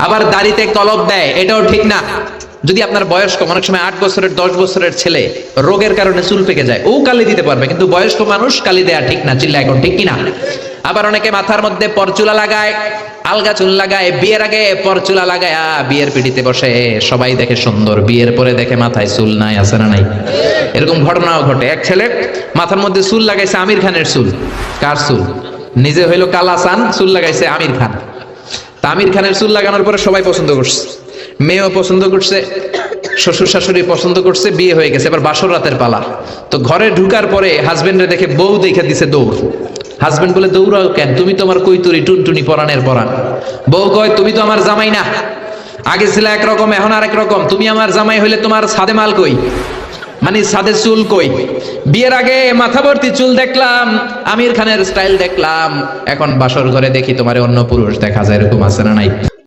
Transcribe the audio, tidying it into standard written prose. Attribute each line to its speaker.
Speaker 1: আবার দাড়িতে কলপ দেয়, এটাও ঠিক না। যদি আপনার বয়স কম, অনেক সময় 8 বছরের 10 বছরের ছেলে রোগের কারণে চুল পেকে যায়, ও কালি দিতে পারবে, কিন্তু বয়স্ক মানুষ কালি দেয়া ঠিক না। চিল্লা এখন ঠিক কিনা? আবার অনেকে মাথার মধ্যে পরচুলা লাগায়, আলগা চুল লাগায়, বিয়ের আগে পরচুলা লাগায় বিয়ের পিড়িতে বসে, সবাই দেখে সুন্দর, বিয়ের পরে দেখে মাথায় চুল নাই, আছে না নাই? এরকম ঘটনাও ঘটে। এক ছেলে মাথার মধ্যে চুল লাগাইছে আমির খানের চুল। কার চুল? নিজে হইলো কালাসান, চুল লাগাইছে আমির খান। তা আমির খানের চুল লাগানোর পরে সবাই পছন্দ করছে, মেয়েও পছন্দ করছে, শ্বশুর শাশুড়ি পছন্দ করছে, বিয়ে হয়ে গেছে। এবার বাসর রাতের পালা। তো ঘরে ঢুকার পরে হাজবেন্ডে দেখে বউ দেখে দিছে দৌড়। হাজবেন্ড বলে, দৌড়াও কেন? তুমি তো আমার কৈতুরি টুনটুনি পরাণের পরাণ। বউ কয়, তুমি তো আমার জামাই না, আগে ছিল একরকম এখন আরেক রকম, তুমি আমার জামাই হইলে তোমার সাদে মাল কই, মানে সাদে চুল কই? বিয়ের আগে মাথা ভর্তি চুল দেখলাম, আমির খানের স্টাইল দেখলাম, এখন বাসর ঘরে দেখি তোমার অন্য পুরুষ দেখা যায়, এরকম আছে না নাই?